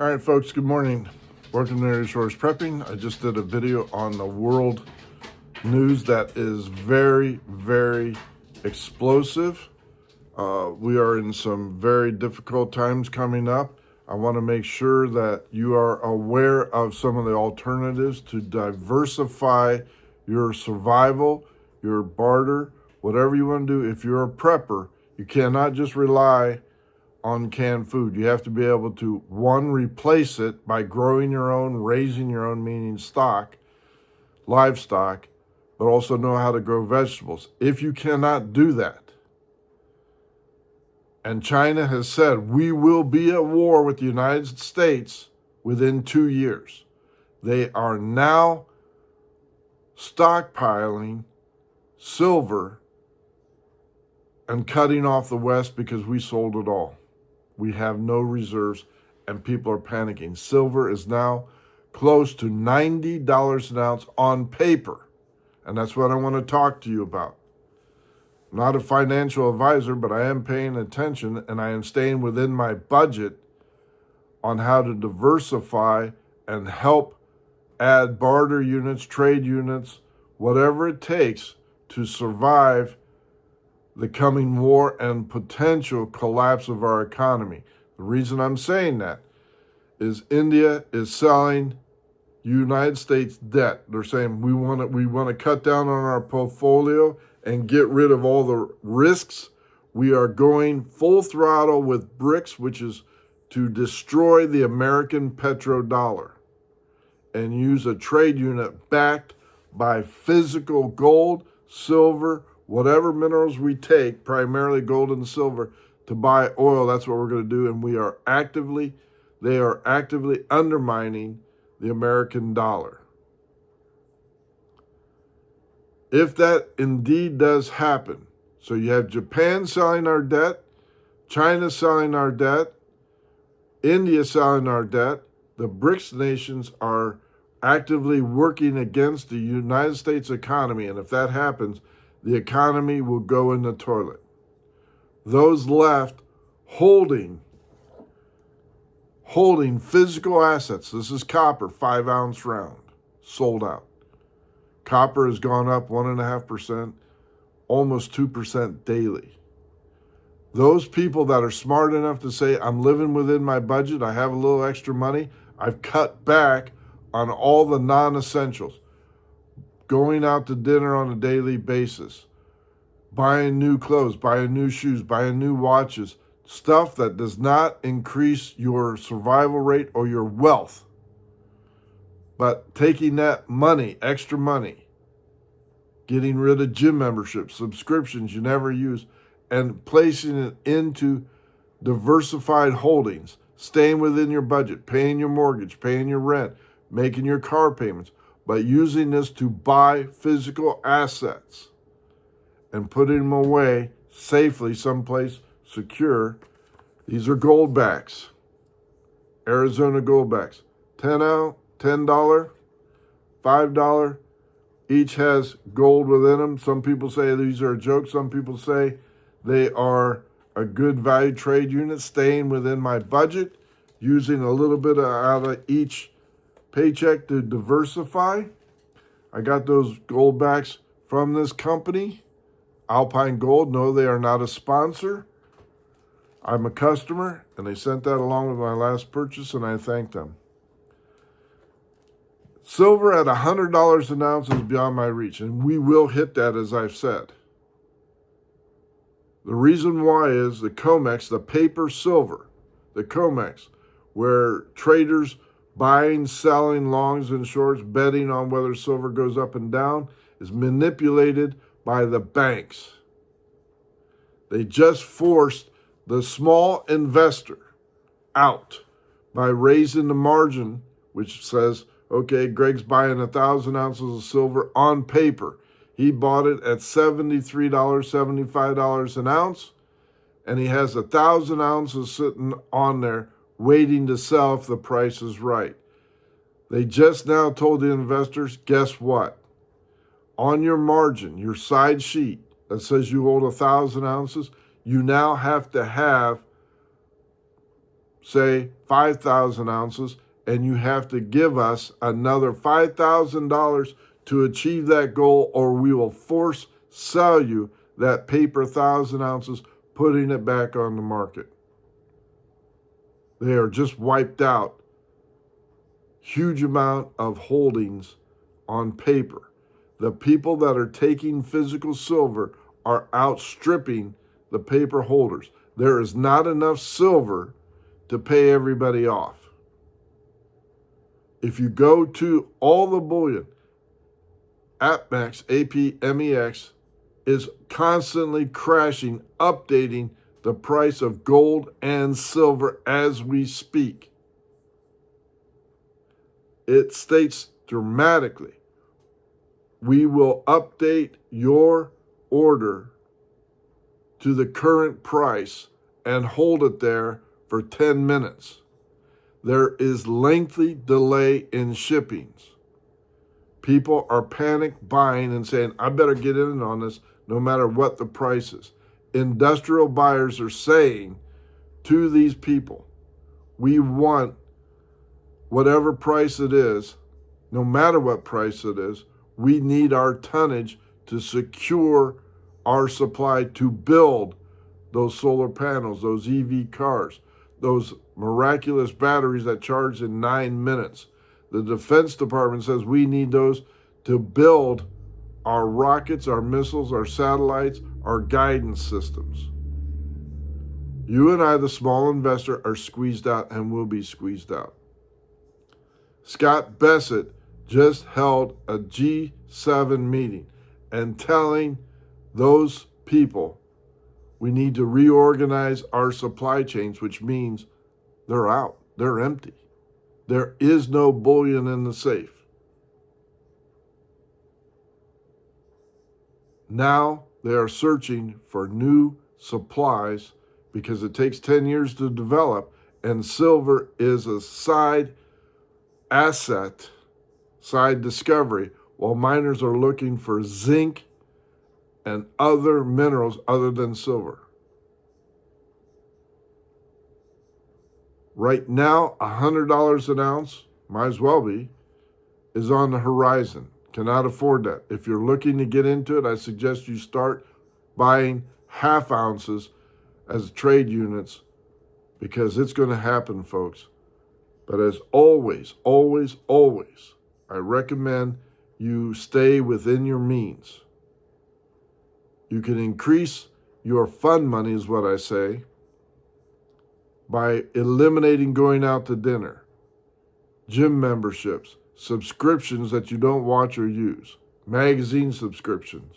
All right, folks, good morning. Welcome to Area Shores Prepping. I just did a video on the world news that is very, very explosive. We are in some very difficult times coming up. I want to make sure that you are aware of some of the alternatives to diversify your survival, your barter, whatever you want to do. If you're a prepper, you cannot just rely on canned food. You have to be able to, one, replace it by growing your own, raising your own, meaning stock, livestock, but also know how to grow vegetables. If you cannot do that, and China has said we will be at war with the United States within 2 years, they are now stockpiling silver and cutting off the West because we sold it all. We have no reserves, and people are panicking. Silver is now close to $90 an ounce on paper, and that's what I want to talk to you about. I'm not a financial advisor, but I am paying attention, and I am staying within my budget on how to diversify and help add barter units, trade units, whatever it takes to survive the coming war and potential collapse of our economy. The reason I'm saying that is India is selling United States debt. They're saying we want to cut down on our portfolio and get rid of all the risks. We are going full throttle with BRICS, which is to destroy the American petrodollar and use a trade unit backed by physical gold, silver, whatever minerals we take, primarily gold and silver, to buy oil. That's what we're going to do. And they are actively undermining the American dollar. If that indeed does happen, so you have Japan selling our debt, China selling our debt, India selling our debt, the BRICS nations are actively working against the United States economy. And if that happens, the economy will go in the toilet. Those left holding physical assets. This is copper, 5-ounce round, sold out. Copper has gone up 1.5%, almost 2% daily. Those people that are smart enough to say, I'm living within my budget, I have a little extra money, I've cut back on all the non-essentials. Going out to dinner on a daily basis, buying new clothes, buying new shoes, buying new watches, stuff that does not increase your survival rate or your wealth. But taking that money, extra money, getting rid of gym memberships, subscriptions you never use, and placing it into diversified holdings, staying within your budget, paying your mortgage, paying your rent, making your car payments, but using this to buy physical assets and putting them away safely someplace secure. These are goldbacks, Arizona goldbacks, $10, $5, each has gold within them. Some people say these are a joke. Some people say they are a good value trade unit, staying within my budget, using a little bit out of each paycheck to diversify. I got those goldbacks from this company, Alpine Gold. No, they are not a sponsor. I'm a customer, and they sent that along with my last purchase, and I thank them. Silver at $100 an ounce is beyond my reach, and we will hit that, as I've said. The reason why is the COMEX, the paper silver, the COMEX, where traders buying, selling, longs and shorts, betting on whether silver goes up and down, is manipulated by the banks. They just forced the small investor out by raising the margin, which says, okay, Greg's buying 1,000 ounces of silver on paper. He bought it at $73, $75 an ounce, and he has 1,000 ounces sitting on there waiting to sell if the price is right. They just now told the investors, guess what? On your margin, your side sheet that says you hold 1,000 ounces, you now have to have say 5,000 ounces, and you have to give us another $5,000 to achieve that goal, or we will force sell you that paper 1,000 ounces, putting it back on the market. They are just wiped out. Huge amount of holdings on paper. The people that are taking physical silver are outstripping the paper holders. There is not enough silver to pay everybody off. If you go to all the bullion, APMEX, APMEX, is constantly crashing, updating the price of gold and silver as we speak. It states dramatically, we will update your order to the current price and hold it there for 10 minutes. There is lengthy delay in shippings. People are panic buying and saying, I better get in on this no matter what the price is. Industrial buyers are saying to these people, we want whatever price it is, no matter what price it is, we need our tonnage to secure our supply to build those solar panels, those EV cars, those miraculous batteries that charge in 9 minutes. The Defense Department says we need those to build our rockets, our missiles, our satellites, our guidance systems. You and I, the small investor, are squeezed out and will be squeezed out. Scott Bessent just held a G7 meeting and telling those people we need to reorganize our supply chains, which means they're out, they're empty. There is no bullion in the safe. Now they are searching for new supplies because it takes 10 years to develop, and silver is a side asset, side discovery, while miners are looking for zinc and other minerals other than silver. Right now, $100 an ounce, might as well be, is on the horizon. Cannot afford that. If you're looking to get into it, I suggest you start buying half ounces as trade units, because it's going to happen, folks. But as always, always, always, I recommend you stay within your means. You can increase your fund money, is what I say, by eliminating going out to dinner, gym memberships, subscriptions that you don't watch or use, magazine subscriptions.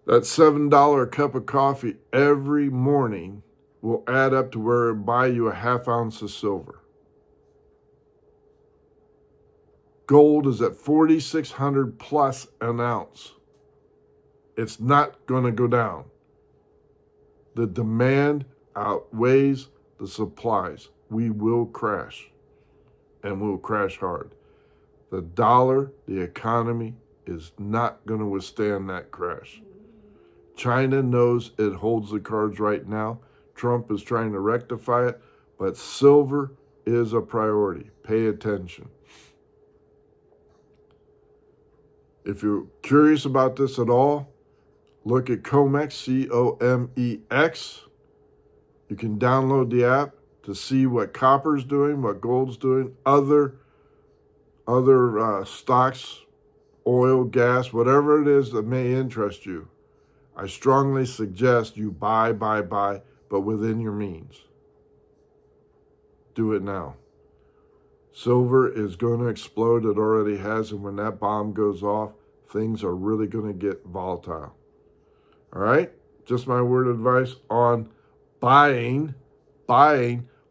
That $7 cup of coffee every morning will add up to where it buy you a half ounce of silver. Gold is at 4,600 plus an ounce. It's not going to go down. The demand outweighs the supplies. We will crash, and we'll crash hard. The dollar, the economy, is not going to withstand that crash. China knows it holds the cards right now. Trump is trying to rectify it, but silver is a priority. Pay attention. If you're curious about this at all, look at COMEX, C-O-M-E-X. You can download the app to see what copper's doing, what gold's doing, other stocks, oil, gas, whatever it is that may interest you. I strongly suggest you buy, but within your means. Do it now. Silver is going to explode. It already has, and when that bomb goes off, things are really going to get volatile. All right? Just my word of advice on buying,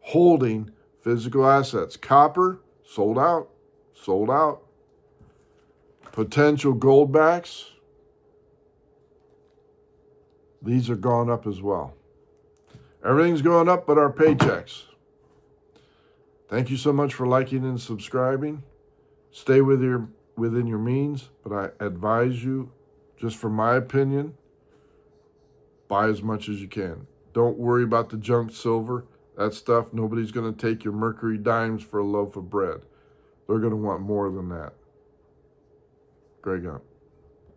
holding physical assets. Copper, sold out. Potential gold backs, these are gone up as well. Everything's going up but our paychecks. Thank you so much for liking and subscribing. Stay within your means, but I advise you, just from my opinion, buy as much as you can. Don't worry about the junk silver. That stuff, nobody's going to take your mercury dimes for a loaf of bread. They're going to want more than that. Greg Hunt.